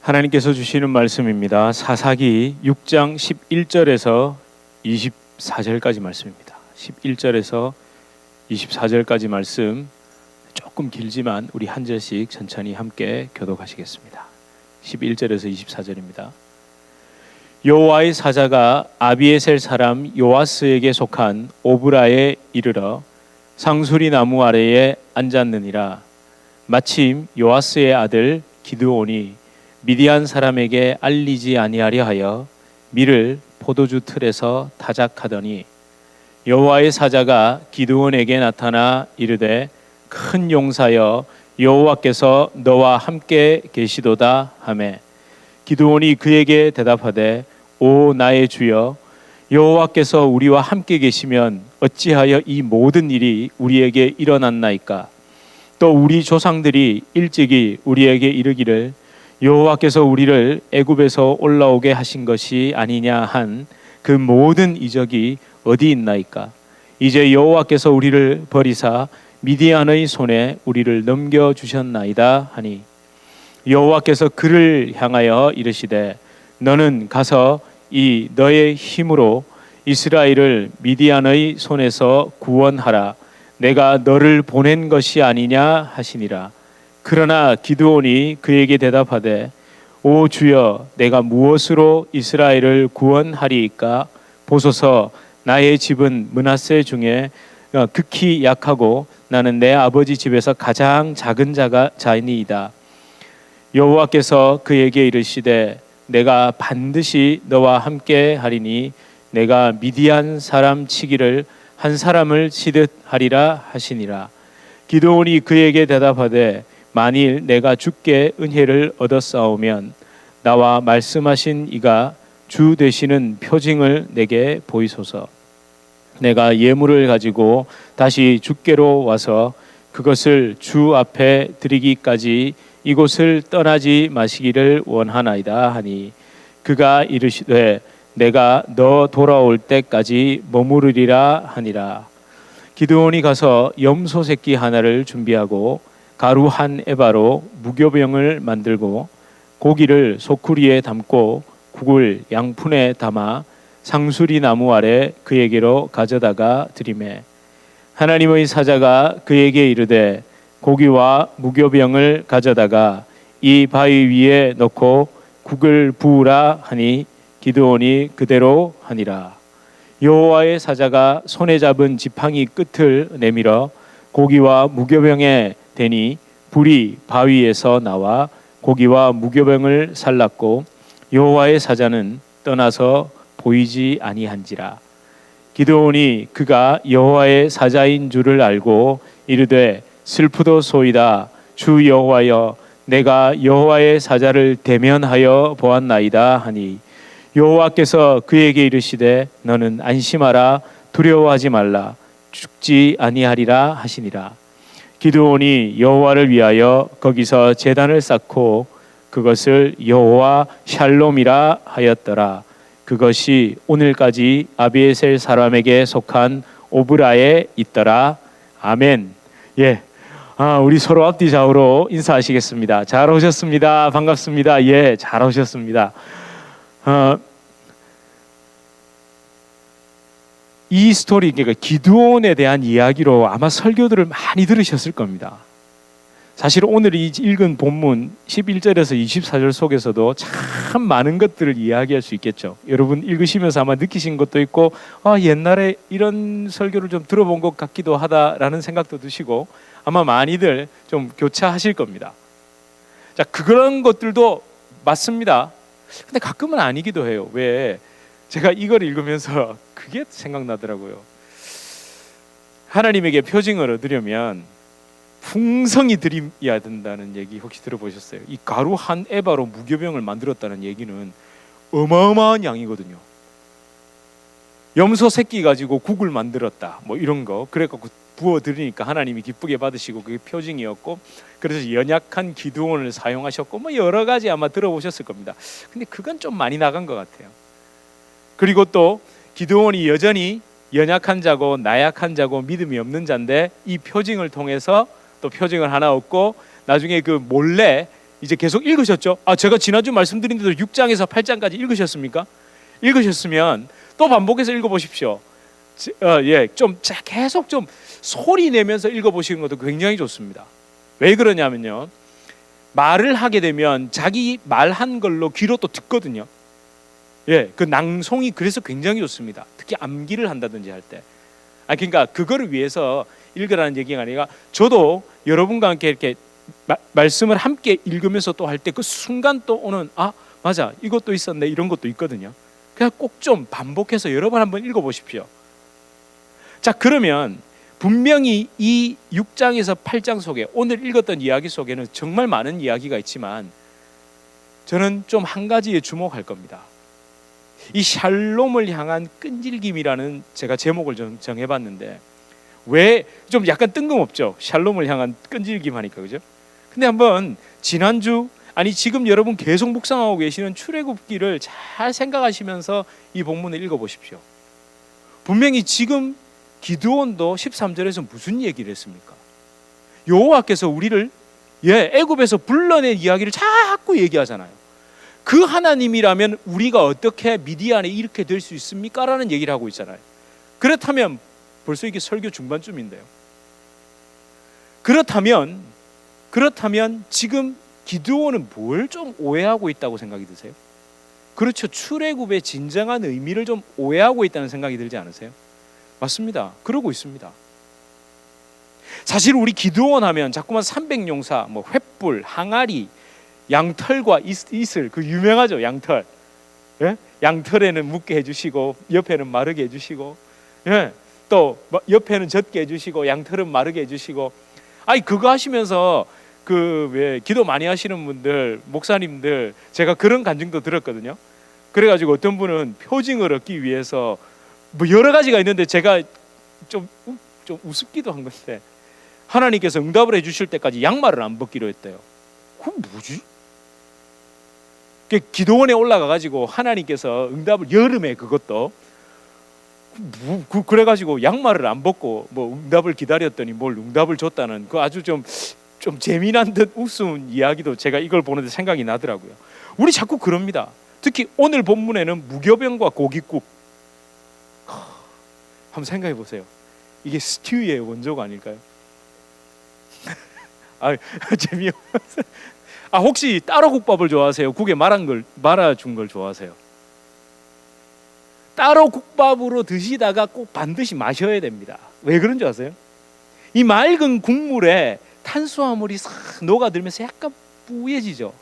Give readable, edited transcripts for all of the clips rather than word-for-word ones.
하나님께서 주시는 말씀입니다. 사사기 6장 11절에서 24절까지 말씀입니다. 11절에서 24절까지 말씀 조금 길지만 우리 한 절씩 천천히 함께 교독하시겠습니다. 11절에서 24절입니다. 여호와의 사자가 아비에셀 사람 요아스에게 속한 오브라에 이르러 상수리 나무 아래에 앉았느니라. 마침 요아스의 아들 기드온이 미디안 사람에게 알리지 아니하려 하여 밀을 포도주 틀에서 타작하더니 여호와의 사자가 기드온에게 나타나 이르되 큰 용사여 여호와께서 너와 함께 계시도다 하매 기드온이 그에게 대답하되 오 나의 주여 여호와께서 우리와 함께 계시면 어찌하여 이 모든 일이 우리에게 일어났나이까. 또 우리 조상들이 일찍이 우리에게 이르기를 여호와께서 우리를 애굽에서 올라오게 하신 것이 아니냐 한 그 모든 이적이 어디 있나이까. 이제 여호와께서 우리를 버리사 미디안의 손에 우리를 넘겨주셨나이다 하니 여호와께서 그를 향하여 이르시되 너는 가서 이 너의 힘으로 이스라엘을 미디안의 손에서 구원하라. 내가 너를 보낸 것이 아니냐 하시니라. 그러나 기드온이 그에게 대답하되 오 주여 내가 무엇으로 이스라엘을 구원하리이까. 보소서 나의 집은 므낫세 중에 극히 약하고 나는 내 아버지 집에서 가장 작은 자니이다. 여호와께서 그에게 이르시되 내가 반드시 너와 함께 하리니 내가 미디안 사람 치기를 한 사람을 치듯 하리라 하시니라. 기드온이 그에게 대답하되 만일 내가 주께 은혜를 얻었사오면 나와 말씀하신 이가 주 되시는 표징을 내게 보이소서. 내가 예물을 가지고 다시 주께로 와서 그것을 주 앞에 드리기까지 이곳을 떠나지 마시기를 원하나이다 하니 그가 이르시되 내가 너 돌아올 때까지 머무르리라 하니라. 기드온이 가서 염소 새끼 하나를 준비하고 가루 한 에바로 무교병을 만들고 고기를 소쿠리에 담고 국을 양푼에 담아 상수리 나무 아래 그에게로 가져다가 드리매 하나님의 사자가 그에게 이르되 고기와 무교병을 가져다가 이 바위 위에 넣고 국을 부으라 하니 기드온이 그대로 하니라. 여호와의 사자가 손에 잡은 지팡이 끝을 내밀어 고기와 무교병에 대니 불이 바위에서 나와 고기와 무교병을 살랐고 여호와의 사자는 떠나서 보이지 아니한지라. 기드온이 그가 여호와의 사자인 줄을 알고 이르되 슬프도소이다. 주 여호와여 내가 여호와의 사자를 대면하여 보았나이다 하니 여호와께서 그에게 이르시되 너는 안심하라. 두려워하지 말라. 죽지 아니하리라 하시니라. 기드온이 여호와를 위하여 거기서 제단을 쌓고 그것을 여호와 샬롬이라 하였더라. 그것이 오늘까지 아비에셀 사람에게 속한 오브라에 있더라. 아멘. 예. 우리 서로 앞뒤 좌우로 인사하시겠습니다. 잘 오셨습니다. 반갑습니다. 예, 잘 오셨습니다. 이 스토리, 그러니까 기드온에 대한 이야기로 아마 설교들을 많이 들으셨을 겁니다. 사실 오늘 이 읽은 본문 11절에서 24절 속에서도 참 많은 것들을 이야기할 수 있겠죠. 여러분 읽으시면서 아마 느끼신 것도 있고 옛날에 이런 설교를 좀 들어본 것 같기도 하다라는 생각도 드시고 아마 많이들 좀 교차하실 겁니다. 자, 그런 것들도 맞습니다. 근데 가끔은 아니기도 해요. 왜? 제가 이걸 읽으면서 그게 생각나더라고요. 하나님에게 표징을 얻으려면 풍성히 드려야 된다는 얘기 혹시 들어보셨어요? 이 가루 한 에바로 무교병을 만들었다는 얘기는 어마어마한 양이거든요. 염소 새끼 가지고 국을 만들었다 뭐 이런 거 그래갖고 부어드리니까 하나님이 기쁘게 받으시고 그게 표징이었고 그래서 연약한 기드온을 사용하셨고 뭐 여러 가지 아마 들어보셨을 겁니다. 근데 그건 좀 많이 나간 것 같아요. 그리고 또 기드온이 여전히 연약한 자고 나약한 자고 믿음이 없는 자인데 이 표징을 통해서 또 표징을 하나 얻고 나중에 그 몰래 이제 계속 읽으셨죠? 제가 지난주 말씀드린 대로 6장에서 8장까지 읽으셨습니까? 읽으셨으면 또 반복해서 읽어보십시오. 좀 계속 좀 소리 내면서 읽어보시는 것도 굉장히 좋습니다. 왜 그러냐면요, 말을 하게 되면 자기 말한 걸로 귀로 또 듣거든요. 그 낭송이 그래서 굉장히 좋습니다. 특히 암기를 한다든지 할 때. 그러니까 그거를 위해서 읽으라는 얘기가 아니라, 저도 여러분과 함께 이렇게 말씀을 함께 읽으면서 또 할 때 그 순간 또 오는 맞아, 이것도 있었네, 이런 것도 있거든요. 그냥 꼭 좀 반복해서 여러 번 한번 읽어보십시오. 자, 그러면 분명히 이 6장에서 8장 속에 오늘 읽었던 이야기 속에는 정말 많은 이야기가 있지만 저는 좀 한 가지에 주목할 겁니다. 이 샬롬을 향한 끈질김이라는 제가 제목을 정해봤는데, 왜 좀 약간 뜬금없죠? 샬롬을 향한 끈질김 하니까, 그죠? 근데 한번 지난주, 지금 여러분 계속 묵상하고 계시는 출애굽기를 잘 생각하시면서 이 본문을 읽어보십시오. 분명히 지금 기드온도 13절에서 무슨 얘기를 했습니까? 여호와께서 우리를 애굽에서 불러낸 이야기를 자꾸 얘기하잖아요. 그 하나님이라면 우리가 어떻게 미디안에 이렇게 될 수 있습니까? 라는 얘기를 하고 있잖아요. 그렇다면 벌써 이게 설교 중반쯤인데요. 그렇다면 지금 기드온은 뭘 좀 오해하고 있다고 생각이 드세요? 그렇죠. 출애굽의 진정한 의미를 좀 오해하고 있다는 생각이 들지 않으세요? 맞습니다. 그러고 있습니다. 사실 우리 기드온 하면 자꾸만 300용사, 횃불, 항아리, 양털과 이슬, 그 유명하죠, 양털. 양털에는 묻게 해주시고 옆에는 마르게 해주시고, 또 옆에는 젖게 해주시고 양털은 마르게 해주시고. 그거 하시면서 기도 많이 하시는 분들, 목사님들, 제가 그런 간증도 들었거든요. 그래가지고 어떤 분은 표징을 얻기 위해서 여러 가지가 있는데 제가 좀 우습기도 한 건데, 하나님께서 응답을 해주실 때까지 양말을 안 벗기로 했대요. 그건 뭐지? 기도원에 올라가가지고 하나님께서 응답을, 여름에 그것도 그래가지고 양말을 안 벗고 응답을 기다렸더니 뭘 응답을 줬다는, 그 아주 좀 재미난 듯 우스운 이야기도 제가 이걸 보는데 생각이 나더라고요. 우리 자꾸 그럽니다. 특히 오늘 본문에는 무교병과 고깃국. 한번 생각해 보세요. 이게 스튜의 원조가 아닐까요? 재미없어요. 혹시 따로 국밥을 좋아하세요? 국에 말아준 걸 좋아하세요? 따로 국밥으로 드시다가 꼭 반드시 마셔야 됩니다. 왜 그런 줄 아세요? 이 맑은 국물에 탄수화물이 싹 녹아들면서 약간 뿌얘지죠.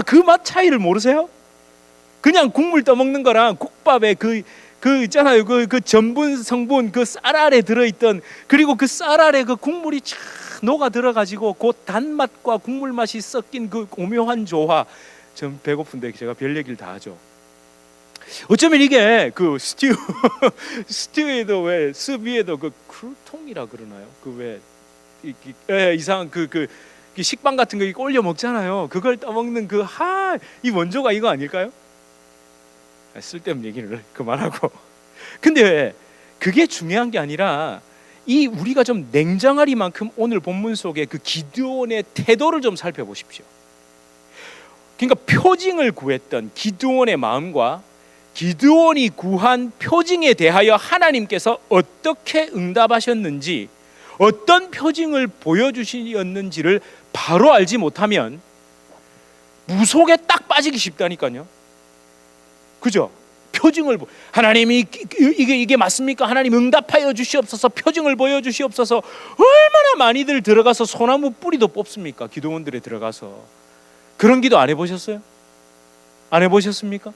그 맛 차이를 모르세요? 그냥 국물 떠먹는 거랑 국밥에 그 있잖아요. 그 전분 성분, 그 쌀알에 들어있던, 그리고 그 쌀알에 그 국물이 쫙 녹아 들어가지고 그 단맛과 국물 맛이 섞인 그 오묘한 조화. 전 배고픈데 제가 별 얘기를 다 하죠. 어쩌면 이게 그 스튜에도 왜 스비에도 그 크루통이라 그러나요? 이상한 그 식빵 같은 거 올려 먹잖아요. 그걸 떠먹는 이 원조가 이거 아닐까요? 쓸데없는 얘기를 그만하고. 근데 그게 중요한 게 아니라 우리가 좀 냉정하리만큼 오늘 본문 속에 그 기드온의 태도를 좀 살펴보십시오. 그러니까 표징을 구했던 기드온의 마음과 기드온이 구한 표징에 대하여 하나님께서 어떻게 응답하셨는지, 어떤 표징을 보여주셨는지를 바로 알지 못하면 무속에 딱 빠지기 쉽다니까요. 그죠? 표징을 하나님이 이게 맞습니까? 하나님 응답하여 주시옵소서, 표징을 보여주시옵소서. 얼마나 많이들 들어가서 소나무 뿌리도 뽑습니까? 기도원들에 들어가서. 그런 기도 안 해보셨어요? 안 해보셨습니까?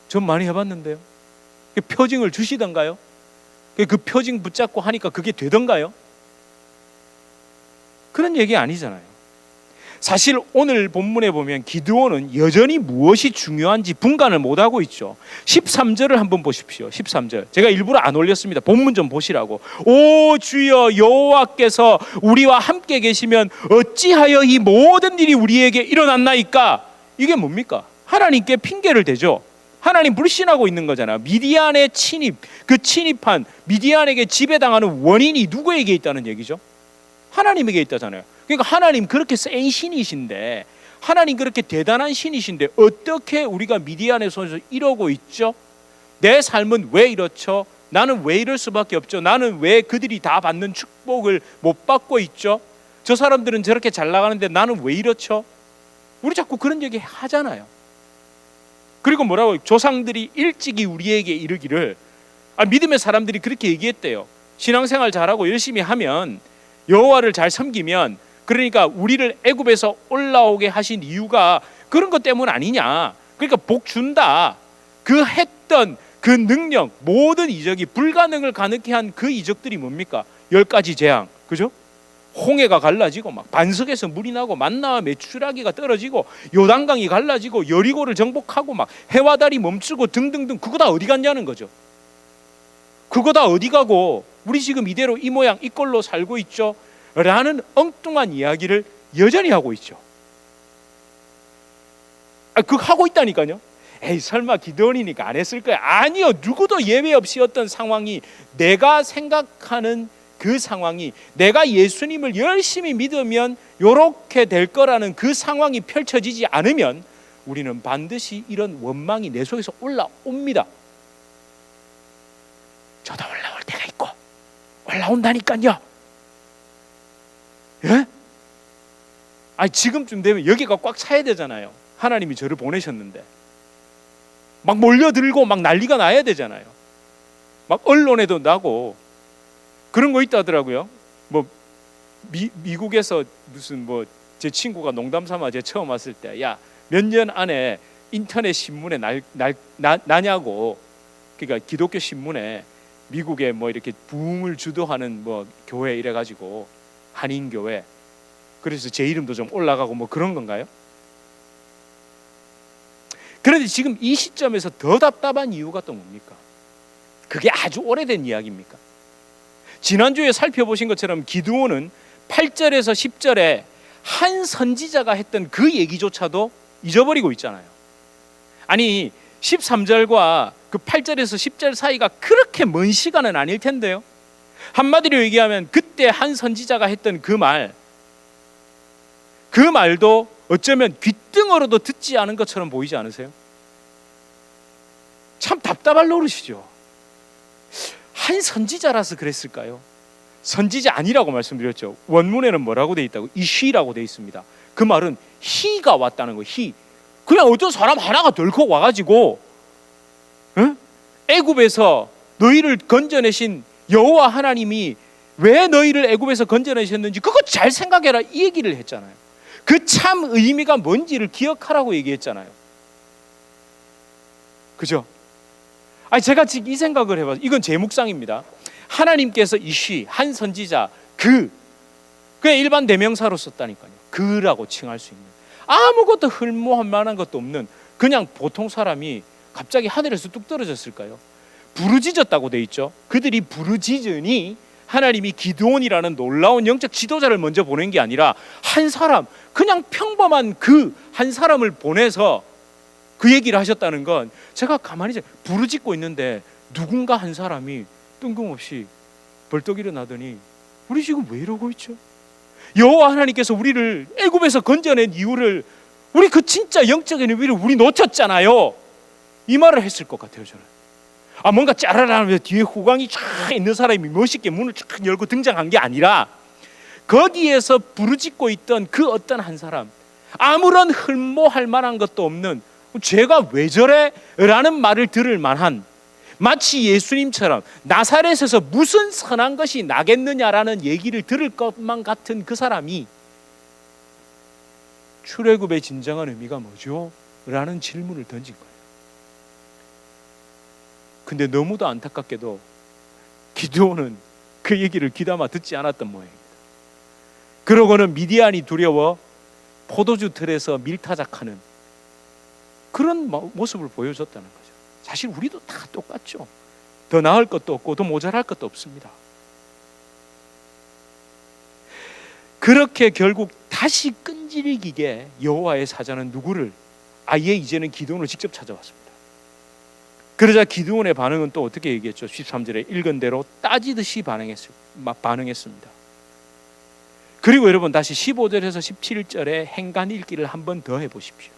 전 많이 해봤는데요. 표징을 주시던가요? 그 표징 붙잡고 하니까 그게 되던가요? 그런 얘기 아니잖아요. 사실 오늘 본문에 보면 기드온은 여전히 무엇이 중요한지 분간을 못하고 있죠. 13절을 한번 보십시오. 13절 제가 일부러 안 올렸습니다. 본문 좀 보시라고. 오 주여 여호와께서 우리와 함께 계시면 어찌하여 이 모든 일이 우리에게 일어났나이까? 이게 뭡니까? 하나님께 핑계를 대죠. 하나님 불신하고 있는 거잖아요. 미디안의 침입한 미디안에게 지배당하는 원인이 누구에게 있다는 얘기죠? 하나님에게 있다잖아요. 그러니까 하나님 그렇게 센 신이신데, 하나님 그렇게 대단한 신이신데 어떻게 우리가 미디안의 손에서 이러고 있죠? 내 삶은 왜 이렇죠? 나는 왜 이럴 수밖에 없죠? 나는 왜 그들이 다 받는 축복을 못 받고 있죠? 저 사람들은 저렇게 잘 나가는데 나는 왜 이렇죠? 우리 자꾸 그런 얘기 하잖아요. 그리고 뭐라고, 조상들이 일찍이 우리에게 이르기를, 믿음의 사람들이 그렇게 얘기했대요. 신앙생활 잘하고 열심히 하면, 여호와를 잘 섬기면, 그러니까 우리를 애굽에서 올라오게 하신 이유가 그런 것 때문 아니냐, 그러니까 복 준다. 그 했던 그 능력, 모든 이적이 불가능을 가능케 한 그 이적들이 뭡니까? 10가지 재앙, 그죠? 홍해가 갈라지고 막 반석에서 물이 나고 만나와 메추라기가 떨어지고 요단강이 갈라지고 여리고를 정복하고 막 해와 달이 멈추고 등등등. 그거 다 어디 갔냐는 거죠. 그거 다 어디 가고 우리 지금 이대로 이 모양 이 꼴로 살고 있죠 라는 엉뚱한 이야기를 여전히 하고 있죠. 그거 하고 있다니까요. 에이, 설마 기드온이니까 안 했을 거야. 아니요, 누구도 예외 없이 어떤 상황이, 내가 생각하는 그 상황이, 내가 예수님을 열심히 믿으면 이렇게 될 거라는 그 상황이 펼쳐지지 않으면 우리는 반드시 이런 원망이 내 속에서 올라옵니다. 저도 올라올 때가 있고 올라온다니까요. 예? 지금쯤 되면 여기가 꽉 차야 되잖아요. 하나님이 저를 보내셨는데 막 몰려들고 막 난리가 나야 되잖아요. 막 언론에도 나고 그런 거 있다 하더라고요. 뭐 미국에서 무슨 뭐 제 친구가 농담 삼아 제 처음 왔을 때, 야, 몇 년 안에 인터넷 신문에 나냐고. 그러니까 기독교 신문에 미국에 뭐 이렇게 부흥을 주도하는 뭐 교회 이래 가지고 한인 교회, 그래서 제 이름도 좀 올라가고 뭐 그런 건가요? 그런데 지금 이 시점에서 더 답답한 이유가 또 뭡니까? 그게 아주 오래된 이야기입니까? 지난주에 살펴보신 것처럼 기드온은 8절에서 10절에 한 선지자가 했던 그 얘기조차도 잊어버리고 있잖아요. 아니 13절과 그 8절에서 10절 사이가 그렇게 먼 시간은 아닐 텐데요. 한마디로 얘기하면 그때 한 선지자가 했던 그 말도 어쩌면 귓등으로도 듣지 않은 것처럼 보이지 않으세요? 참 답답할 노릇이죠. 한 선지자라서 그랬을까요? 선지자 아니라고 말씀드렸죠. 원문에는 뭐라고 돼 있다고? 이시라고 돼 있습니다. 그 말은 희가 왔다는 거예요. 희. 그냥 어떤 사람 하나가 덜컥 와가지고 애굽에서 너희를 건져내신 여호와 하나님이 왜 너희를 애굽에서 건져내셨는지 그거 잘 생각해라, 이 얘기를 했잖아요. 그 참 의미가 뭔지를 기억하라고 얘기했잖아요. 그죠? 제가 지금 이 생각을 해봐서, 이건 제 묵상입니다. 하나님께서 이시, 한 선지자, 그냥 일반 대명사로 썼다니까요. 그라고 칭할 수 있는, 아무것도 흠모할 만한 것도 없는 그냥 보통 사람이 갑자기 하늘에서 뚝 떨어졌을까요? 부르짖었다고 돼 있죠. 그들이 부르짖으니 하나님이 기드온이라는 놀라운 영적 지도자를 먼저 보낸 게 아니라 한 사람, 그냥 평범한 그 한 사람을 보내서 그 얘기를 하셨다는 건, 제가 가만히 부르짖고 있는데 누군가 한 사람이 뜬금없이 벌떡 일어나더니 우리 지금 왜 이러고 있죠? 여호와 하나님께서 우리를 애굽에서 건져낸 이유를, 우리 그 진짜 영적인 의미를 우리 놓쳤잖아요. 이 말을 했을 것 같아요, 저는. 뭔가 짜라라하면서 뒤에 후광이 쫙 있는 사람이 멋있게 문을 쫙 열고 등장한 게 아니라 거기에서 부르짖고 있던 그 어떤 한 사람, 아무런 흠모할 만한 것도 없는, 죄가 왜 저래? 라는 말을 들을 만한, 마치 예수님처럼 나사렛에서 무슨 선한 것이 나겠느냐라는 얘기를 들을 것만 같은 그 사람이 출애굽의 진정한 의미가 뭐죠? 라는 질문을 던진 거예요. 근데 너무도 안타깝게도 기드온은 그 얘기를 귀담아 듣지 않았던 모양입니다. 그러고는 미디안이 두려워 포도주 틀에서 밀타작하는 그런 모습을 보여줬다는 거죠. 사실 우리도 다 똑같죠. 더 나을 것도 없고 더 모자랄 것도 없습니다. 그렇게 결국 다시 끈질기게 여호와의 사자는 누구를? 아예 이제는 기드온을 직접 찾아왔습니다. 그러자 기드온의 반응은 또 어떻게 얘기했죠? 13절에 읽은 대로 따지듯이 반응했습니다. 그리고 여러분 다시 15절에서 17절의 행간 읽기를 한 번 더 해보십시오.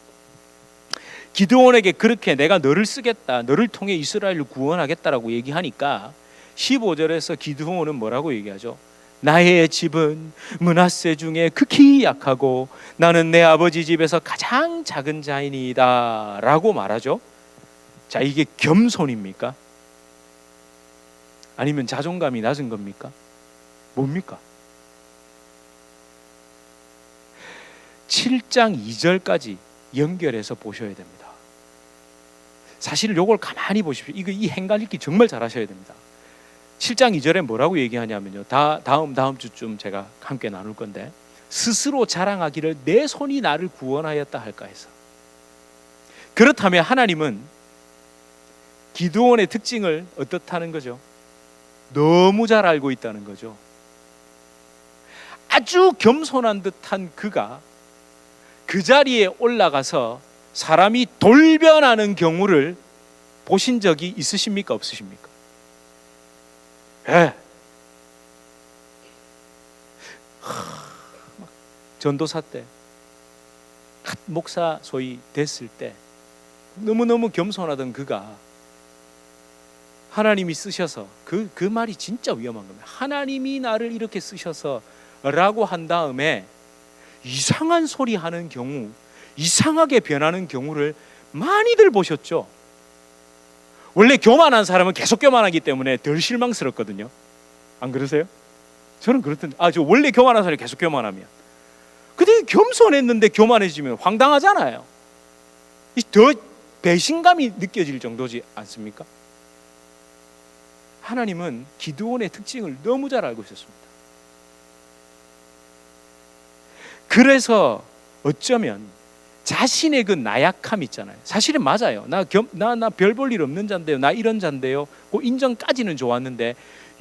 기드온에게 그렇게 내가 너를 쓰겠다, 너를 통해 이스라엘을 구원하겠다라고 얘기하니까 15절에서 기드온은 뭐라고 얘기하죠? 나의 집은 므낫세 중에 극히 약하고 나는 내 아버지 집에서 가장 작은 자이니이다 라고 말하죠. 자, 이게 겸손입니까? 아니면 자존감이 낮은 겁니까? 뭡니까? 7장 2절까지 연결해서 보셔야 됩니다. 사실 요걸 가만히 보십시오. 이 행간 읽기 정말 잘하셔야 됩니다. 7장 2절에 뭐라고 얘기하냐면요, 다음 주쯤 제가 함께 나눌 건데, 스스로 자랑하기를 내 손이 나를 구원하였다 할까 해서. 그렇다면 하나님은 기드온의 특징을 어떻다는 거죠? 너무 잘 알고 있다는 거죠. 아주 겸손한 듯한 그가 그 자리에 올라가서 사람이 돌변하는 경우를 보신 적이 있으십니까? 없으십니까? 예. 전도사 때, 목사 소위 됐을 때 너무너무 겸손하던 그가 하나님이 쓰셔서 그 말이 진짜 위험한 겁니다. 하나님이 나를 이렇게 쓰셔서 라고 한 다음에 이상한 소리 하는 경우, 이상하게 변하는 경우를 많이들 보셨죠. 원래 교만한 사람은 계속 교만하기 때문에 덜 실망스럽거든요. 안 그러세요? 저는 그렇던데, 저 원래 교만한 사람이 계속 교만하면, 근데 겸손했는데 교만해지면 황당하잖아요. 더 배신감이 느껴질 정도지 않습니까? 하나님은 기드온의 특징을 너무 잘 알고 있었습니다. 그래서 어쩌면 자신의 그 나약함 있잖아요. 사실은 맞아요. 나 별 볼 일 없는 자인데요, 나 이런 자인데요, 그 인정까지는 좋았는데,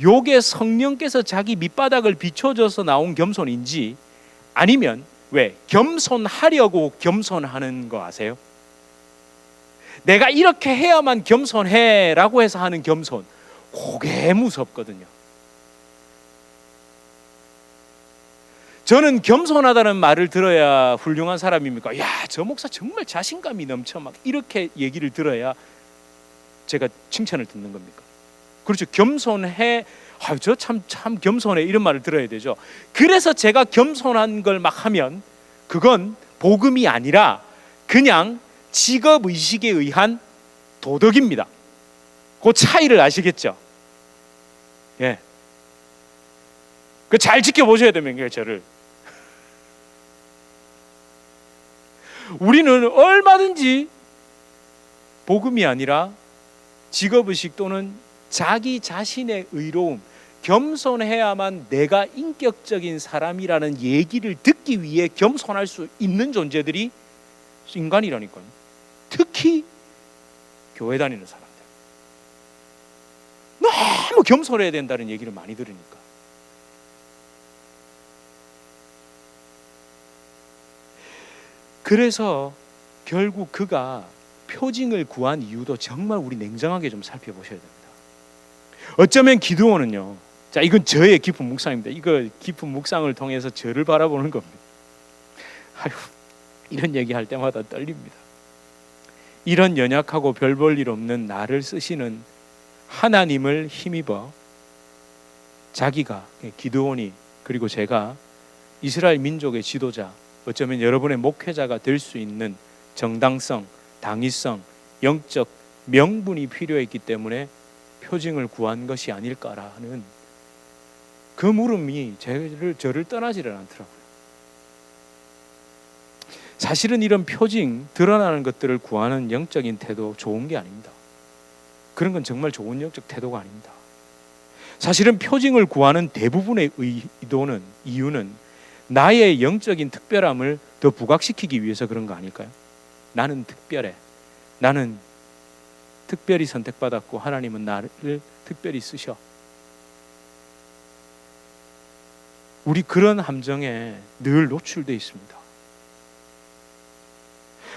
요게 성령께서 자기 밑바닥을 비춰줘서 나온 겸손인지, 아니면 왜 겸손하려고 겸손하는 거 아세요? 내가 이렇게 해야만 겸손해라고 해서 하는 겸손, 그게 무섭거든요. 저는 겸손하다는 말을 들어야 훌륭한 사람입니까? 야, 저 목사 정말 자신감이 넘쳐, 막 이렇게 얘기를 들어야 제가 칭찬을 듣는 겁니까? 그렇죠. 겸손해, 저 참 겸손해, 이런 말을 들어야 되죠. 그래서 제가 겸손한 걸 막 하면 그건 복음이 아니라 그냥 직업 의식에 의한 도덕입니다. 그 차이를 아시겠죠? 예. 그 잘 지켜보셔야 됩니다. 저를. 우리는 얼마든지 복음이 아니라 직업의식 또는 자기 자신의 의로움, 겸손해야만 내가 인격적인 사람이라는 얘기를 듣기 위해 겸손할 수 있는 존재들이 인간이라니까요. 특히 교회 다니는 사람들. 너무 겸손해야 된다는 얘기를 많이 들으니까. 그래서 결국 그가 표징을 구한 이유도 정말 우리 냉정하게 좀 살펴보셔야 됩니다. 어쩌면 기드온은요, 자, 이건 저의 깊은 묵상입니다. 이거 깊은 묵상을 통해서 저를 바라보는 겁니다. 이런 얘기할 때마다 떨립니다. 이런 연약하고 별 볼 일 없는 나를 쓰시는 하나님을 힘입어 자기가, 기드온이, 그리고 제가 이스라엘 민족의 지도자, 어쩌면 여러분의 목회자가 될 수 있는 정당성, 당위성, 영적 명분이 필요했기 때문에 표징을 구한 것이 아닐까라는 그 물음이 저를 떠나지를 않더라고요. 사실은 이런 표징, 드러나는 것들을 구하는 영적인 태도 좋은 게 아닙니다. 그런 건 정말 좋은 영적 태도가 아닙니다. 사실은 표징을 구하는 대부분의 이유는 나의 영적인 특별함을 더 부각시키기 위해서 그런 거 아닐까요? 나는 특별해. 나는 특별히 선택받았고 하나님은 나를 특별히 쓰셔. 우리 그런 함정에 늘 노출되어 있습니다.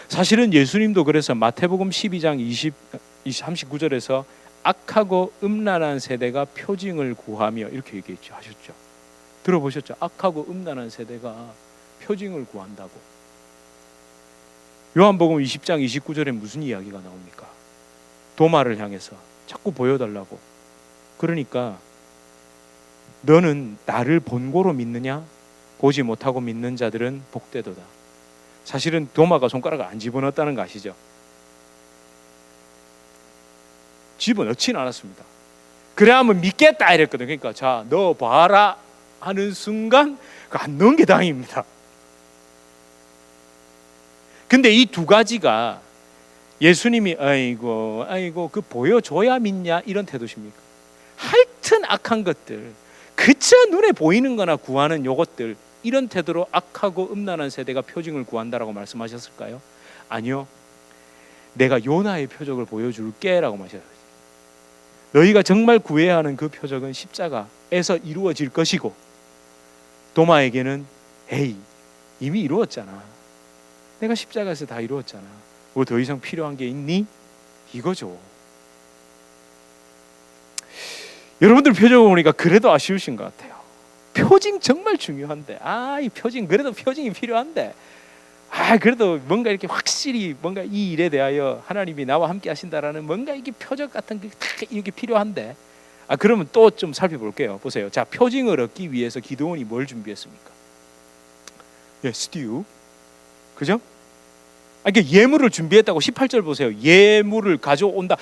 사실은 예수님도 그래서 마태복음 12장 39절에서 악하고 음란한 세대가 표징을 구하며 이렇게 얘기했죠. 하셨죠. 들어보셨죠? 악하고 음란한 세대가 표징을 구한다고. 요한복음 20장 29절에 무슨 이야기가 나옵니까? 도마를 향해서 자꾸 보여달라고. 그러니까 너는 나를 본고로 믿느냐? 보지 못하고 믿는 자들은 복되도다. 사실은 도마가 손가락을 안 집어넣었다는 거 아시죠? 집어넣지는 않았습니다. 그래 하면 믿겠다 이랬거든. 그러니까 자 넣어봐라 하는 순간 안 넣은 게 다행입니다. 근데 이 두 가지가 예수님이 아이고 그 보여줘야 믿냐 이런 태도십니까? 하여튼 악한 것들, 그저 눈에 보이는 거나 구하는 요것들, 이런 태도로 악하고 음란한 세대가 표징을 구한다라고 말씀하셨을까요? 아니요. 내가 요나의 표적을 보여줄게 라고 말씀하셨어요. 너희가 정말 구해야 하는 그 표적은 십자가에서 이루어질 것이고, 도마에게는 에이 이미 이루었잖아. 내가 십자가에서 다 이루었잖아. 뭐 더 이상 필요한 게 있니? 이거죠. 여러분들 표정 보니까 그래도 아쉬우신 것 같아요. 표징 정말 중요한데, 이 표징 그래도 표징이 필요한데, 그래도 뭔가 이렇게 확실히 뭔가 이 일에 대하여 하나님이 나와 함께 하신다라는 뭔가 이게 표적 같은 게 다 이렇게 필요한데, 그러면 또 좀 살펴볼게요. 보세요. 자, 표징을 얻기 위해서 기드온이 뭘 준비했습니까? 스튜, 그죠? 이게 예물을 준비했다고. 18절 보세요. 예물을 가져온다.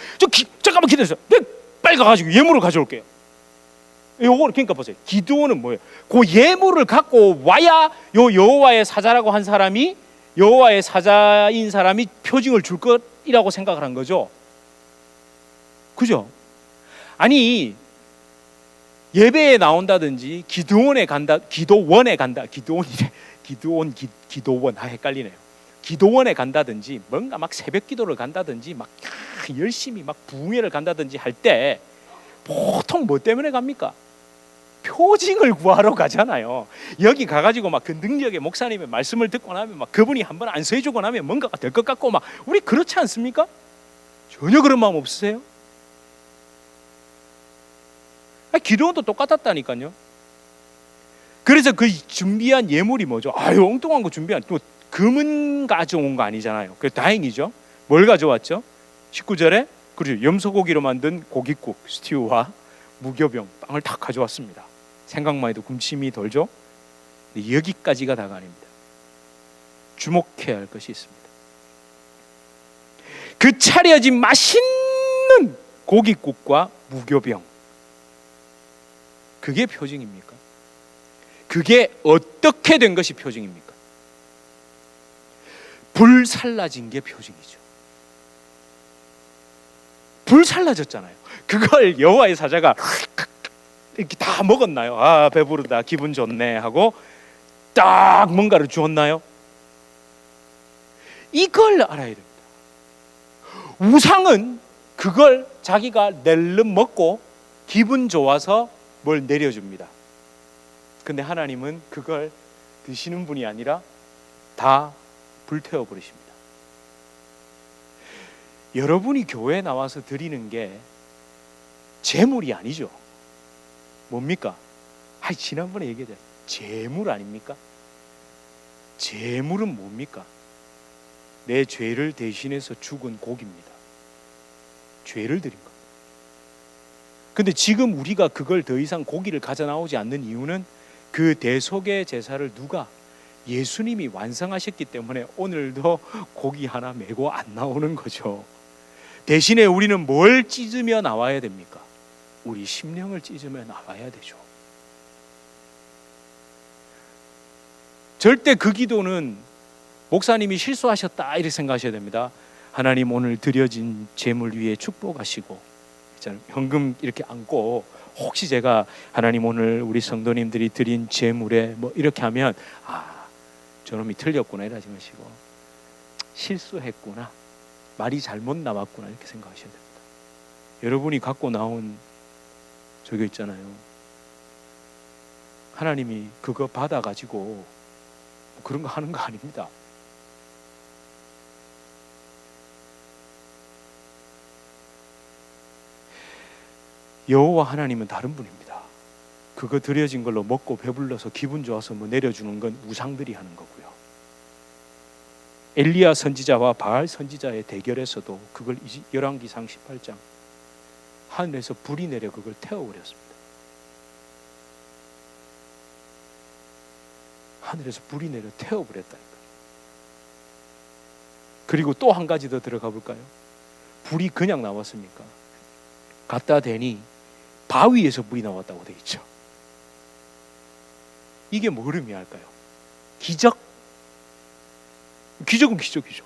잠깐만 기다려주세요. 빨리 가가지고 예물을 가져올게요. 요거 그러니까 보세요. 기드온은 뭐예요? 그 예물을 갖고 와야 요 여호와의 사자라고 한 사람이, 여호와의 사자인 사람이 표징을 줄 것이라고 생각을 한 거죠. 그죠? 아니 예배에 나온다든지 기도원에 간다, 기도원에 간다, 기도원 헷갈리네요. 기도원에 간다든지 뭔가 막 새벽 기도를 간다든지 막 열심히 막 부흥회를 간다든지 할 때 보통 뭐 때문에 갑니까? 표징을 구하러 가잖아요. 여기 가가지고 막 그 능력의 목사님의 말씀을 듣고 나면 막 그분이 한번 안수해주고 나면 뭔가가 될 것 같고 막, 우리 그렇지 않습니까? 전혀 그런 마음 없으세요? 기도원도 똑같았다니까요. 그래서 그 준비한 예물이 뭐죠? 엉뚱한 거 준비한, 또 금은 가져온 거 아니잖아요. 그래서 다행이죠. 뭘 가져왔죠? 19절에 그렇죠. 염소고기로 만든 고깃국 스튜와 무교병 빵을 다 가져왔습니다. 생각만 해도 군침이 돌죠. 여기까지가 다가 아닙니다. 주목해야 할 것이 있습니다. 그 차려진 맛있는 고깃국과 무교병, 그게 표징입니까? 그게 어떻게 된 것이 표징입니까? 불살라진 게 표징이죠. 불살라졌잖아요. 그걸 여호와의 사자가 이렇게 다 먹었나요? 배부르다, 기분 좋네 하고 딱 뭔가를 주었나요? 이걸 알아야 됩니다. 우상은 그걸 자기가 낼름 먹고 기분 좋아서 뭘 내려줍니다. 근데 하나님은 그걸 드시는 분이 아니라 다 불태워 버리십니다. 여러분이 교회에 나와서 드리는 게 재물이 아니죠. 뭡니까? 지난번에 얘기했잖아요. 재물 아닙니까? 재물은 뭡니까? 내 죄를 대신해서 죽은 고기입니다. 죄를 드린 겁니다. 근데 지금 우리가 그걸 더 이상 고기를 가져 나오지 않는 이유는 그 대속의 제사를 누가? 예수님이 완성하셨기 때문에 오늘도 고기 하나 메고 안 나오는 거죠. 대신에 우리는 뭘 찢으며 나와야 됩니까? 우리 심령을 찢으며 나와야 되죠. 절대 그 기도는 목사님이 실수하셨다 이렇게 생각하셔야 됩니다. 하나님 오늘 드려진 제물 위에 축복하시고, 현금 이렇게 안고, 혹시 제가 하나님 오늘 우리 성도님들이 드린 제물에 뭐 이렇게 하면 저놈이 틀렸구나 이러지 마시고, 실수했구나, 말이 잘못 나왔구나 이렇게 생각하셔야 됩니다. 여러분이 갖고 나온 저기 있잖아요. 하나님이 그거 받아가지고 그런 거 하는 거 아닙니다. 여호와 하나님은 다른 분입니다. 그거 드려진 걸로 먹고 배불러서 기분 좋아서 뭐 내려주는 건 우상들이 하는 거고요. 엘리야 선지자와 바알 선지자의 대결에서도 그걸 열왕기상 18장 하늘에서 불이 내려 그걸 태워버렸습니다. 하늘에서 불이 내려 태워버렸다니까요. 그리고 또 한 가지 더 들어가 볼까요? 불이 그냥 나왔습니까? 갖다 대니 바위에서 물이 나왔다고 되어 있죠. 이게 뭘 의미할까요? 기적? 기적은 기적이죠.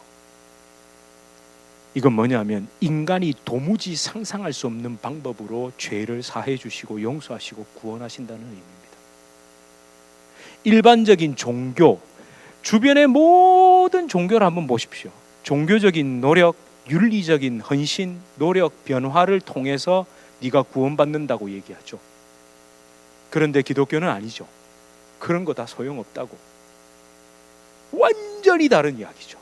이건 뭐냐면 인간이 도무지 상상할 수 없는 방법으로 죄를 사해 주시고 용서하시고 구원하신다는 의미입니다. 일반적인 종교, 주변의 모든 종교를 한번 보십시오. 종교적인 노력, 윤리적인 헌신, 노력, 변화를 통해서 네가 구원받는다고 얘기하죠. 그런데 기독교는 아니죠. 그런 거 다 소용없다고. 완전히 다른 이야기죠.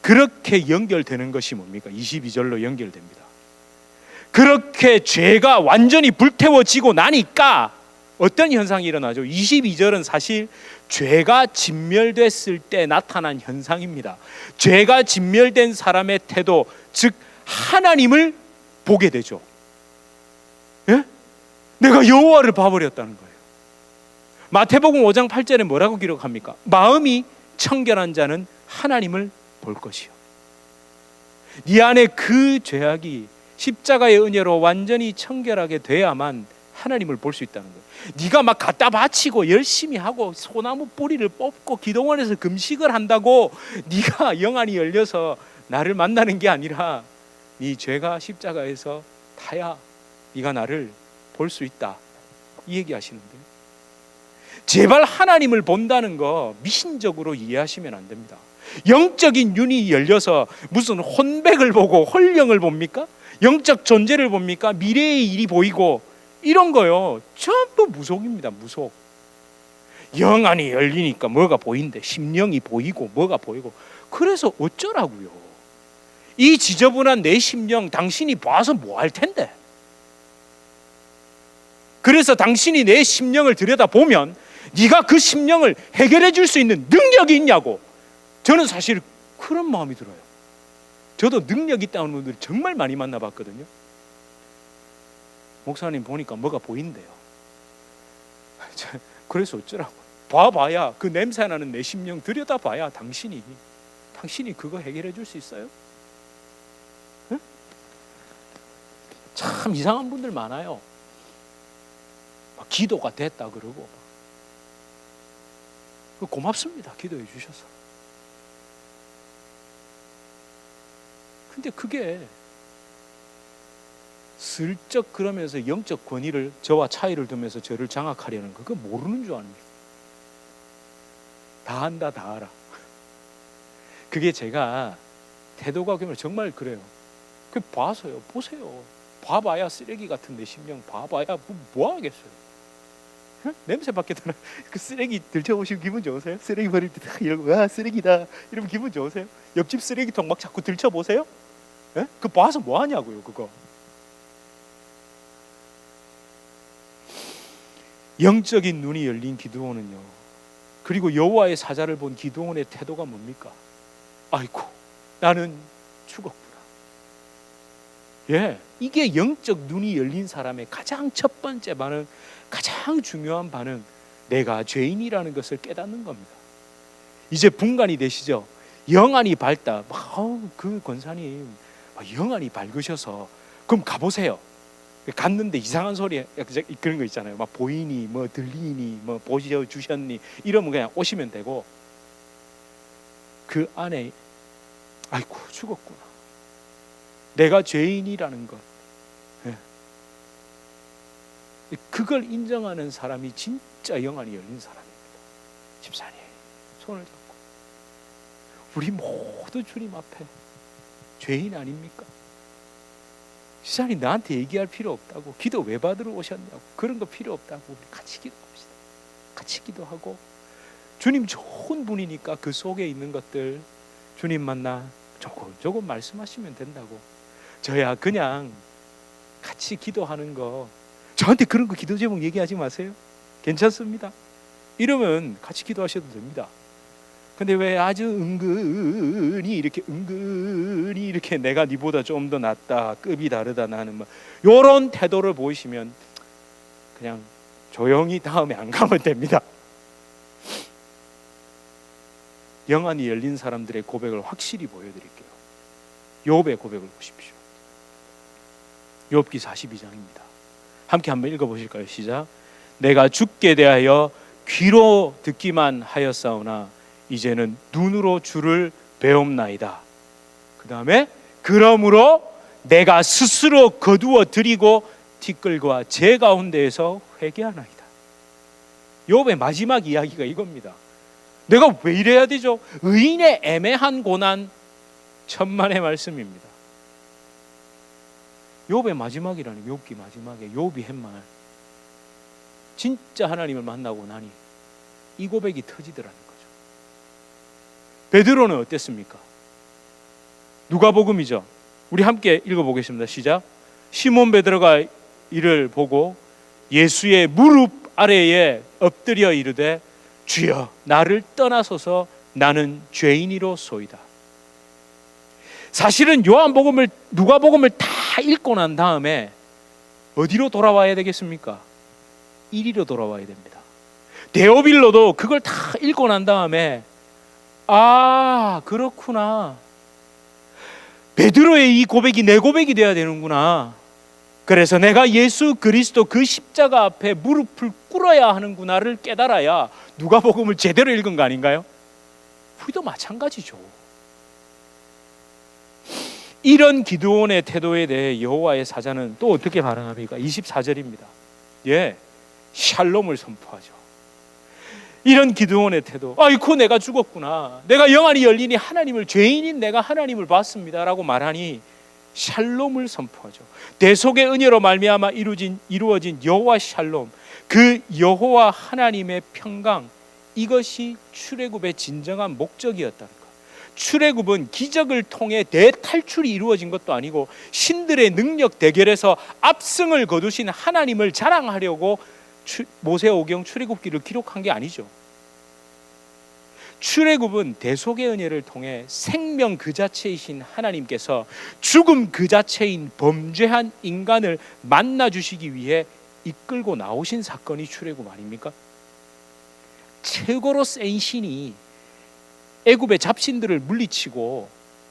그렇게 연결되는 것이 뭡니까? 22절로 연결됩니다. 그렇게 죄가 완전히 불태워지고 나니까 어떤 현상이 일어나죠? 22절은 사실 죄가 진멸됐을 때 나타난 현상입니다. 죄가 진멸된 사람의 태도, 즉 하나님을 보게 되죠. 예? 내가 여호와를 봐버렸다는 거예요. 마태복음 5장 8절에 뭐라고 기록합니까? 마음이 청결한 자는 하나님을 볼 것이요. 네 안에 그 죄악이 십자가의 은혜로 완전히 청결하게 돼야만 하나님을 볼 수 있다는 거예요. 네가 막 갖다 바치고 열심히 하고 소나무 뿌리를 뽑고 기도원에서 금식을 한다고 네가 영안이 열려서 나를 만나는 게 아니라 네 죄가 십자가에서 타야 네가 나를 볼 수 있다, 이 얘기하시는데요. 제발 하나님을 본다는 거 미신적으로 이해하시면 안 됩니다. 영적인 눈이 열려서 무슨 혼백을 보고 홀령을 봅니까? 영적 존재를 봅니까? 미래의 일이 보이고 이런 거요, 전부 무속입니다. 무속. 영안이 열리니까 뭐가 보인대. 심령이 보이고 뭐가 보이고. 그래서 어쩌라고요? 이 지저분한 내 심령 당신이 봐서 뭐 할 텐데. 그래서 당신이 내 심령을 들여다보면 네가 그 심령을 해결해 줄 수 있는 능력이 있냐고. 저는 사실 그런 마음이 들어요. 저도 능력이 있다는 분들 정말 많이 만나봤거든요. 목사님 보니까 뭐가 보인대요. 그래서 어쩌라고. 봐봐야 그 냄새나는 내 심령 들여다봐야 당신이 그거 해결해 줄 수 있어요? 응? 참 이상한 분들 많아요. 막 기도가 됐다 그러고. 고맙습니다. 기도해 주셔서. 근데 그게 슬쩍 그러면서 영적 권위를 저와 차이를 두면서 저를 장악하려는 거, 그거 모르는 줄 아닙니까? 다 안다, 다 알아. 그게 제가 태도가 그러면 정말 그래요. 그 봐서요, 보세요. 봐봐야 쓰레기 같은 내 심령 봐봐야 뭐 하겠어요? 응? 냄새밖에 더 나. 그 쓰레기 들춰보시면 기분 좋으세요? 쓰레기 버릴 때 딱 이러고 와 쓰레기다 이러면 기분 좋으세요? 옆집 쓰레기통 막 자꾸 들춰보세요? 예? 그 봐서 뭐 하냐고요, 그거. 영적인 눈이 열린 기드온은요, 그리고 여호와의 사자를 본 기드온의 태도가 뭡니까? 아이고 나는 죽었구나. 예, 이게 영적 눈이 열린 사람의 가장 첫 번째 반응, 가장 중요한 반응, 내가 죄인이라는 것을 깨닫는 겁니다. 이제 분간이 되시죠? 영안이 밝다. 그 권사님 영안이 밝으셔서 그럼 가보세요. 갔는데 이상한 소리 그런 거 있잖아요. 막 보이니 뭐 들리니 뭐 보셔주셨니 이러면 그냥 오시면 되고, 그 안에 아이고 죽었구나, 내가 죄인이라는 것, 그걸 인정하는 사람이 진짜 영안이 열린 사람입니다. 집사님 손을 잡고, 우리 모두 주님 앞에 죄인 아닙니까? 집사님 나한테 얘기할 필요 없다고, 기도 왜 받으러 오셨냐고, 그런 거 필요 없다고, 우리 같이 기도합시다. 같이 기도하고, 주님 좋은 분이니까 그 속에 있는 것들 주님 만나 조금 말씀하시면 된다고. 저야 그냥 같이 기도하는 거, 저한테 그런 거 기도 제목 얘기하지 마세요. 괜찮습니다. 이러면 같이 기도하셔도 됩니다. 근데 왜 아주 은근히 이렇게 내가 니보다 좀 더 낫다, 급이 다르다, 나는 뭐 이런 태도를 보이시면 그냥 조용히 다음에 안 가면 됩니다. 영안이 열린 사람들의 고백을 확실히 보여드릴게요. 욥의 고백을 보십시오. 욥기 42장입니다. 함께 한번 읽어보실까요? 시작. 내가 주께 대하여 귀로 듣기만 하였사오나 이제는 눈으로 주를 배움나이다. 그 다음에 그러므로 내가 스스로 거두어 드리고 티끌과 제 가운데에서 회개하나이다. 욥의 마지막 이야기가 이겁니다. 내가 왜 이래야 되죠? 의인의 애매한 고난, 천만의 말씀입니다. 욥의 마지막이라는, 욥기 마지막에 욥이 한 말, 진짜 하나님을 만나고 나니 이 고백이 터지더라는 거죠. 베드로는 어땠습니까? 누가복음이죠. 우리 함께 읽어보겠습니다. 시작. 시몬 베드로가 이를 보고 예수의 무릎 아래에 엎드려 이르되 주여 나를 떠나소서 나는 죄인이로소이다. 사실은 누가복음을 다 읽고 난 다음에 어디로 돌아와야 되겠습니까? 이리로 돌아와야 됩니다. 데오빌로도 그걸 다 읽고 난 다음에 아 그렇구나, 베드로의 이 고백이 내 고백이 돼야 되는구나, 그래서 내가 예수 그리스도 그 십자가 앞에 무릎을 꿇어야 하는구나를 깨달아야 누가복음을 제대로 읽은 거 아닌가요? 우리도 마찬가지죠. 이런 기드온의 태도에 대해 여호와의 사자는 또 어떻게 반응합니까? 24절입니다. 샬롬을 선포하죠. 이런 기드온의 태도, 아이고 내가 죽었구나, 내가 영안이 열리니 하나님을, 죄인인 내가 하나님을 봤습니다 라고 말하니 샬롬을 선포하죠. 대속의 은혜로 말미암아 이루어진 여호와 샬롬, 그 여호와 하나님의 평강, 이것이 출애굽의 진정한 목적이었다는 것. 출애굽은 기적을 통해 대탈출이 이루어진 것도 아니고 신들의 능력 대결에서 압승을 거두신 하나님을 자랑하려고 모세오경 출애굽기를 기록한 게 아니죠. 출애굽은 대속의 은혜를 통해 생명 그 자체이신 하나님께서 죽음 그 자체인 범죄한 인간을 만나주시기 위해 이끌고 나오신 사건이 출애굽 아닙니까? 최고로 센 신이 애굽의 잡신들을 물리치고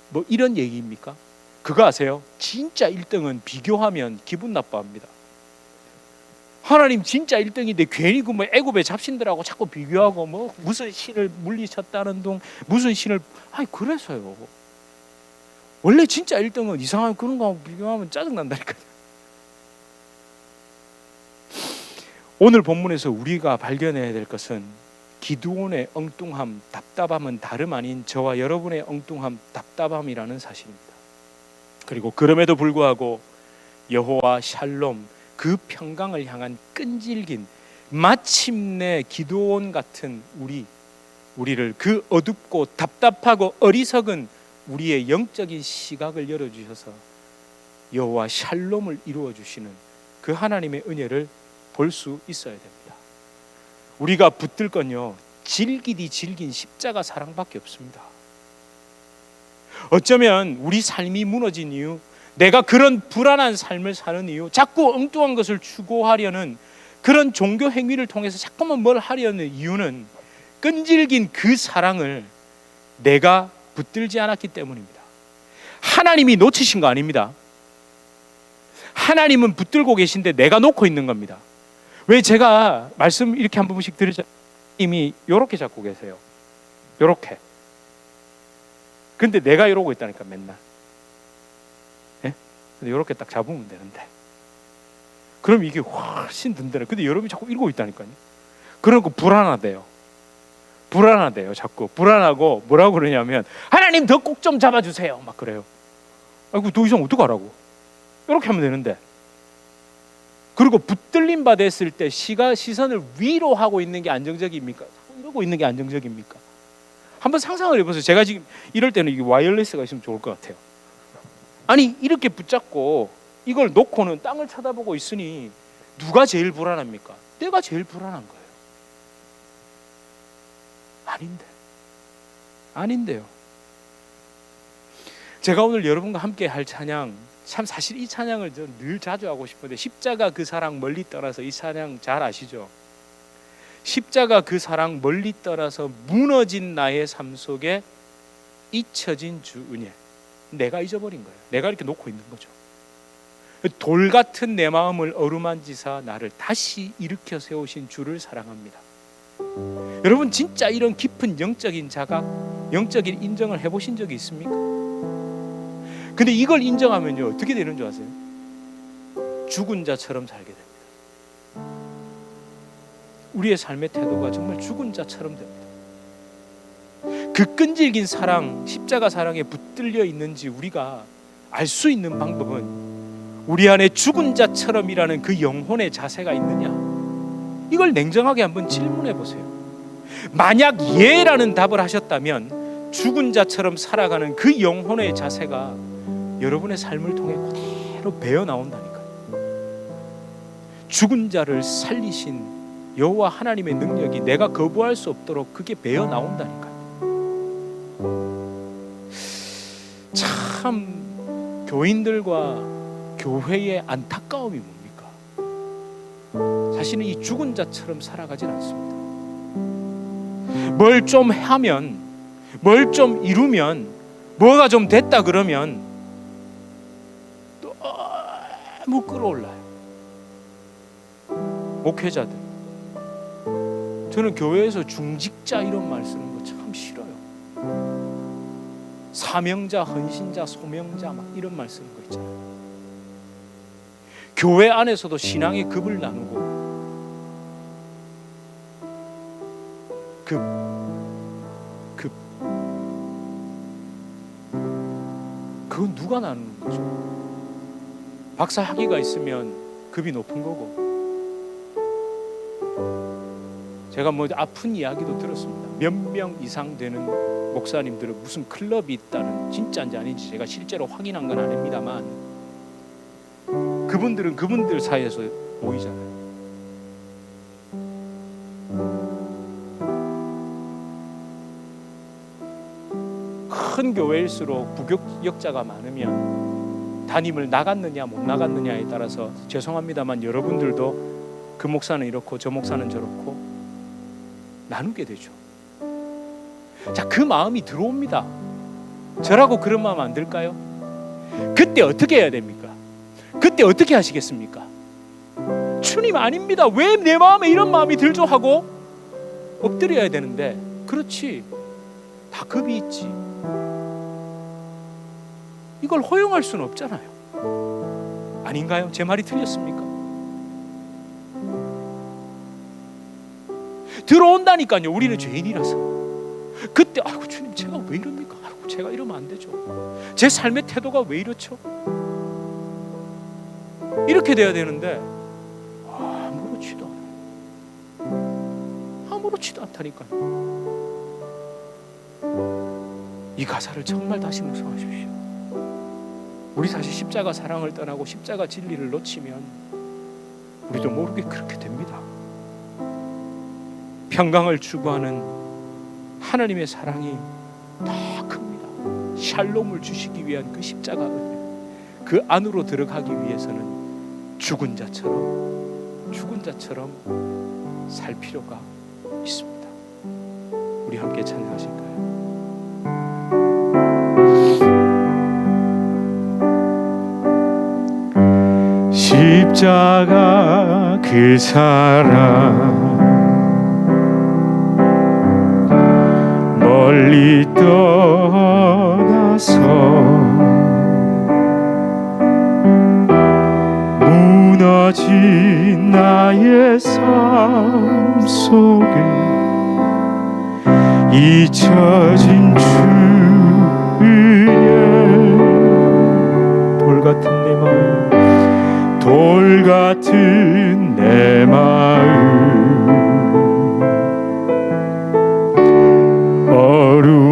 뭐 이런 얘기입니까? 그거 아세요? 진짜 1등은 비교하면 기분 나빠합니다. 하나님 진짜 1등인데 괜히 그 뭐 애굽의 잡신들하고 자꾸 비교하고 뭐 무슨 신을 물리쳤다는 둥 무슨 신을, 아니 그래서요. 원래 진짜 1등은 이상한 그런 거하고 비교하면 짜증난다니까요. 오늘 본문에서 우리가 발견해야 될 것은 기드온의 엉뚱함, 답답함은 다름 아닌 저와 여러분의 엉뚱함, 답답함이라는 사실입니다. 그리고 그럼에도 불구하고 여호와 샬롬, 그 평강을 향한 끈질긴, 마침내 기드온 같은 우리를 그 어둡고 답답하고 어리석은 우리의 영적인 시각을 열어주셔서 여호와 샬롬을 이루어주시는 그 하나님의 은혜를 볼 수 있어야 됩니다. 우리가 붙들 건요, 질기디 질긴 십자가 사랑밖에 없습니다. 어쩌면 우리 삶이 무너진 이유, 내가 그런 불안한 삶을 사는 이유, 자꾸 엉뚱한 것을 추구하려는 그런 종교 행위를 통해서 자꾸만 뭘 하려는 이유는 끈질긴 그 사랑을 내가 붙들지 않았기 때문입니다. 하나님이 놓치신 거 아닙니다. 하나님은 붙들고 계신데 내가 놓고 있는 겁니다. 왜 제가 말씀 이렇게 한 번씩 드리자, 이미 이렇게 잡고 계세요. 이렇게. 근데 내가 이러고 있다니까 맨날. 예? 근데 이렇게 딱 잡으면 되는데. 그럼 이게 훨씬 든든해. 근데 여러분이 자꾸 이러고 있다니까요. 그러고 불안하대요. 자꾸 불안하고 뭐라고 그러냐면 하나님 더 꼭 좀 잡아주세요. 막 그래요. 아이고 더 이상 어떡하라고. 이렇게 하면 되는데. 그리고 붙들림 받았을 때 시선을 위로 하고 있는 게 안정적입니까? 이러고 있는 게 안정적입니까? 한번 상상을 해보세요. 제가 지금 이럴 때는 이게 와이어리스가 있으면 좋을 것 같아요. 아니 이렇게 붙잡고 이걸 놓고는 땅을 쳐다보고 있으니 누가 제일 불안합니까? 내가 제일 불안한 거예요. 아닌데요. 제가 오늘 여러분과 함께 할 찬양, 참 사실 이 찬양을 늘 자주 하고 싶은데, 십자가 그 사랑 멀리 떠나서, 이 찬양 잘 아시죠? 십자가 그 사랑 멀리 떠나서 무너진 나의 삶 속에 잊혀진 주 은혜, 내가 잊어버린 거예요. 내가 이렇게 놓고 있는 거죠. 돌 같은 내 마음을 어루만지사 나를 다시 일으켜 세우신 주를 사랑합니다. 여러분, 진짜 이런 깊은 영적인 자각, 영적인 인정을 해보신 적이 있습니까? 근데 이걸 인정하면요, 어떻게 되는 줄 아세요? 죽은 자처럼 살게 됩니다. 우리의 삶의 태도가 정말 죽은 자처럼 됩니다. 그 끈질긴 사랑, 십자가 사랑에 붙들려 있는지 우리가 알 수 있는 방법은 우리 안에 죽은 자처럼이라는 그 영혼의 자세가 있느냐, 이걸 냉정하게 한번 질문해 보세요. 만약 예라는 답을 하셨다면 죽은 자처럼 살아가는 그 영혼의 자세가 여러분의 삶을 통해 그대로 배어 나온다니까요. 죽은 자를 살리신 여호와 하나님의 능력이 내가 거부할 수 없도록 그게 배어 나온다니까요. 참 교인들과 교회의 안타까움이 뭡니까? 사실은 이 죽은 자처럼 살아가진 않습니다. 뭘 좀 하면, 뭘 좀 이루면, 뭐가 좀 됐다 그러면 너무 끌어올라요. 목회자들, 저는 교회에서 중직자 이런 말 쓰는 거 참 싫어요. 사명자, 헌신자, 소명자 막 이런 말 쓰는 거 있잖아요. 교회 안에서도 신앙의 급을 나누고, 그건 누가 나누는 거죠? 박사 학위가 있으면 급이 높은 거고, 제가 뭐 아픈 이야기도 들었습니다. 몇 명 이상 되는 목사님들은 무슨 클럽이 있다는, 진짜인지 아닌지 제가 실제로 확인한 건 아닙니다만, 그분들은 그분들 사이에서 모이잖아요. 큰 교회일수록 부교역자가 많으면 담임을 나갔느냐 못 나갔느냐에 따라서, 죄송합니다만 여러분들도 그 목사는 이렇고 저 목사는 저렇고 나누게 되죠. 자, 그 마음이 들어옵니다. 저라고 그런 마음 안 들까요? 그때 어떻게 해야 됩니까? 그때 어떻게 하시겠습니까? 주님 아닙니다, 왜 내 마음에 이런 마음이 들죠 하고 엎드려야 되는데, 그렇지, 다 급이 있지, 이걸 허용할 수는 없잖아요. 아닌가요? 제 말이 틀렸습니까? 들어온다니까요. 우리는 죄인이라서. 그때 아이고 주님, 제가 왜 이럽니까? 아이고 제가 이러면 안 되죠. 제 삶의 태도가 왜 이렇죠? 이렇게 돼야 되는데 아무렇지도 않아요. 아무렇지도 않다니까요. 이 가사를 정말 다시 묵상하십시오. 우리 사실 십자가 사랑을 떠나고 십자가 진리를 놓치면 우리도 모르게 그렇게 됩니다. 평강을 추구하는 하나님의 사랑이 더 큽니다. 샬롬을 주시기 위한 그 십자가 은혜, 그 안으로 들어가기 위해서는 죽은 자처럼 살 필요가 있습니다. 우리 함께 찬양하실까요? 십자가 그 사랑 멀리 떠나서 무너진 나의 삶 속에 잊혀진 주 은혜, 돌 같은 내 마음, 돌 같은 내 마음 어루만지사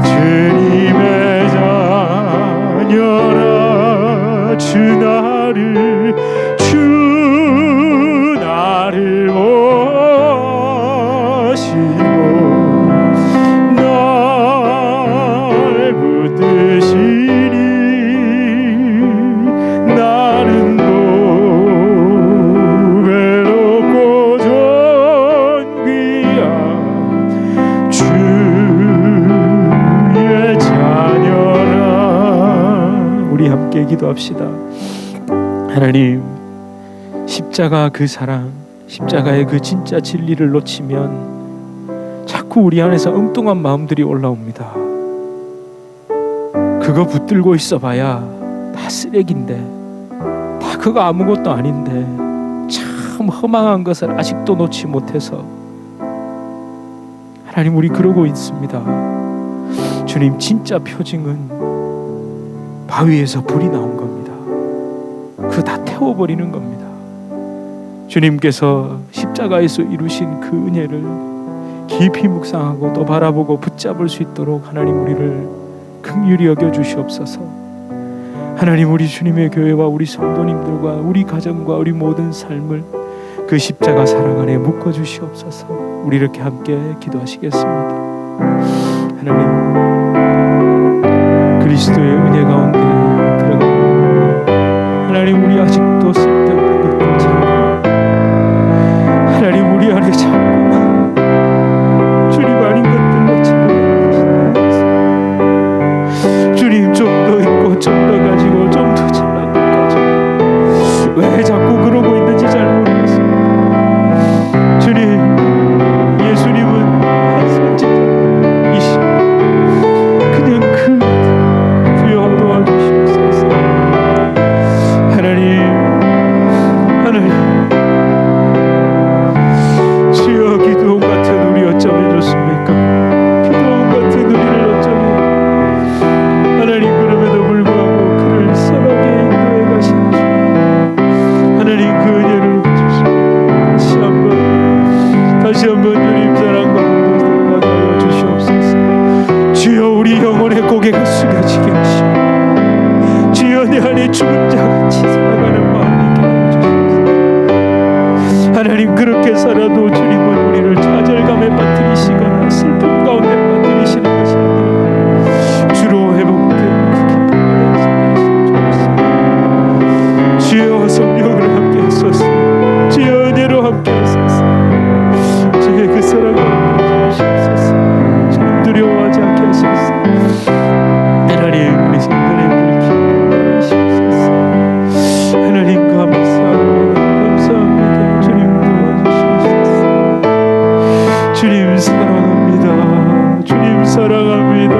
주님의 자녀라 주 나를 모시고 날 붙드시니 나는 외롭고 존귀한 주의 자녀라. 우리 함께 기도합시다. 하나님, 십자가 그 사랑, 십자가의 그 진짜 진리를 놓치면 자꾸 우리 안에서 엉뚱한 마음들이 올라옵니다. 그거 붙들고 있어봐야 다 쓰레기인데, 다 그거 아무것도 아닌데, 참 허망한 것을 아직도 놓지 못해서 하나님, 우리 그러고 있습니다. 주님, 진짜 표징은 바위에서 불이 나온 겁니다. 그거 다 태워버리는 겁니다. 주님께서 십자가에서 이루신 그 은혜를 깊이 묵상하고 또 바라보고 붙잡을 수 있도록 하나님, 우리를 긍휼히 여겨 주시옵소서. 하나님, 우리 주님의 교회와 우리 성도님들과 우리 가정과 우리 모든 삶을 그 십자가 사랑 안에 묶어 주시옵소서. 우리 이렇게 함께 기도하시겠습니다. 하나님, 그리스도의 은혜 가운데 들어가 하나님, 우리 아직도 쓸데없는 것들 찾고, 하나님, 우리 안에 자꾸 주님 아닌 것들로 채워주시옵소서. 주님, 좀 더 있고 좀 더 가지고 좀 더 잘난 것 가지고 왜 자꾸 그러고 있는지 잘 모르겠습니다. 주님, 예수님은 한 선지자이시오. 그냥 그 주여 도와주시옵소서. 하나님, 주여, 기도원 같은 우리 어쩌면 좋습니까? 기도원 같은 우리를 어쩌면 하나님, 그럼에도 불구하고 그를 선하게 인도해 가신 주 하나님, 그 은혜를 주시고 다시 한번 주님 사랑과 은혜를 받아 주시옵소서. 주여, 우리 영혼의 고개가 숙여지게 하시고 주여, 내 안에 죽은 자같이 살아가는 마음이 있게 하옵소서. 하나님, 그렇게 살아도 주님은 우리를 좌절감에 빠뜨리시거나 슬픔 가운데 빠뜨리시는 것이 아니라 주로 회복된 그 기쁨을 하시옵소서. 주여, 성령을 함께 하소서. 주여, 은혜로 함께 하소서. 주의 그 사랑을 함께 하시옵소서. 주님, 두려워하지 않게 하소서. 하나님, 우리 성도님들 기도하시옵소서. 하나님, 감사합니다. 감사합니다. 주님, 도와주시옵소서. 주님, 사랑합니다. 주님, 사랑합니다.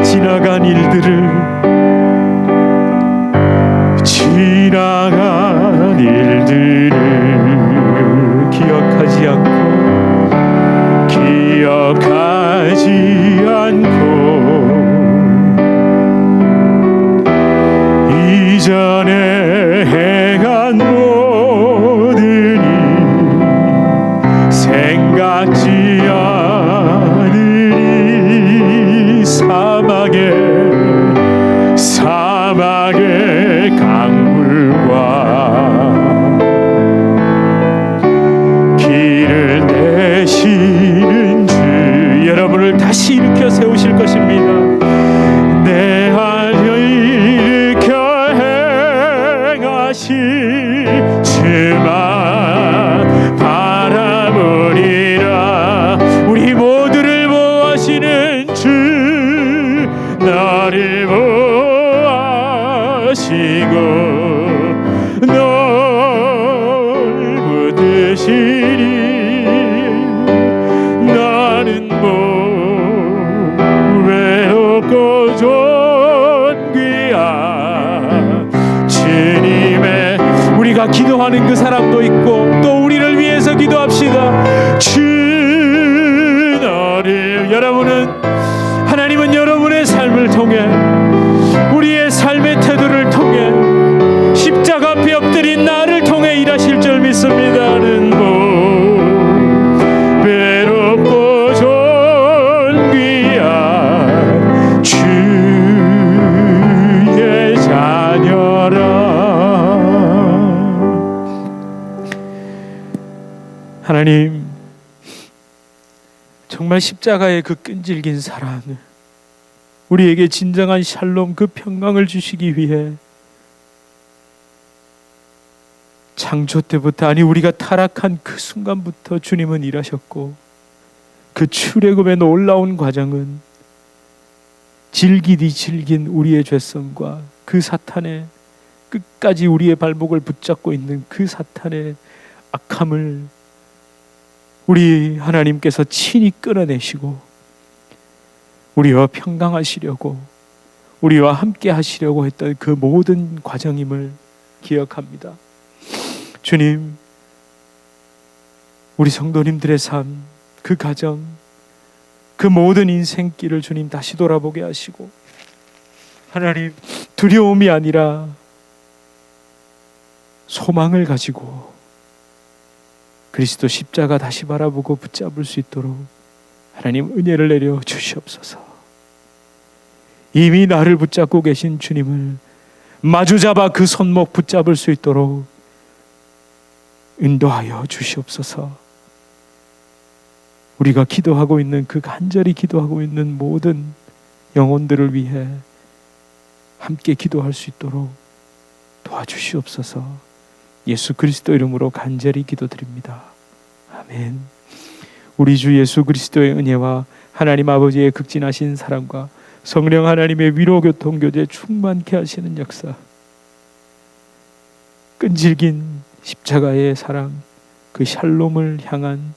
지나간 일들을 기억하지 않고 이전에 행한 모든 일 생각지 않으니 사막의 강물과 길을 내시는 주 여러분을 다시 일으켜 세우실 것입니다. 내 안을 일으켜 행하실 주만 바라보리라. 우리 모두를 보호하시는 주 나를 보호하시고 널 붙드시니 나는 외롭고 존귀한 주님의 우리가 기도하는 그 사람도 있고 또 우리를 위해서 기도합시다. 주 너를 하나님은 여러분의 삶을 통해 우리의 삶의 태도를 통해 십자가 앞에 엎드린 나를 통해 일하실 줄 믿습니다. 나는 외롭고 하나님, 정말 십자가의 그 끈질긴 사랑, 우리에게 진정한 샬롬, 그 평강을 주시기 위해 창조 때부터, 아니 우리가 타락한 그 순간부터 주님은 일하셨고, 그 출애굽의 놀라운 과정은 질기디 질긴 우리의 죄성과 그 사탄의, 끝까지 우리의 발목을 붙잡고 있는 그 사탄의 악함을 우리 하나님께서 친히 끌어내시고 우리와 평강하시려고, 우리와 함께 하시려고 했던 그 모든 과정임을 기억합니다. 주님, 우리 성도님들의 삶, 그 가정, 그 모든 인생길을 주님 다시 돌아보게 하시고, 하나님, 두려움이 아니라 소망을 가지고 그리스도 십자가 다시 바라보고 붙잡을 수 있도록 하나님 은혜를 내려 주시옵소서. 이미 나를 붙잡고 계신 주님을 마주잡아 그 손목 붙잡을 수 있도록 인도하여 주시옵소서. 우리가 기도하고 있는, 그 간절히 기도하고 있는 모든 영혼들을 위해 함께 기도할 수 있도록 도와주시옵소서. 예수 그리스도 이름으로 간절히 기도드립니다. 아멘. 우리 주 예수 그리스도의 은혜와 하나님 아버지의 극진하신 사랑과 성령 하나님의 위로 교통 교제 충만케 하시는 역사, 끈질긴 십자가의 사랑, 그 샬롬을 향한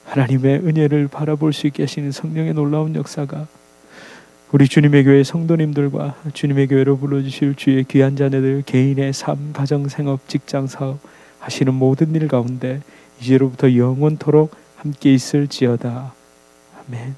하나님의 은혜를 바라볼 수 있게 하시는 성령의 놀라운 역사가 우리 주님의 교회 성도님들과 주님의 교회로 불러주실 주의 귀한 자녀들 개인의 삶, 가정, 생업, 직장, 사업 하시는 모든 일 가운데 이제로부터 영원토록 함께 있을지어다. 아멘.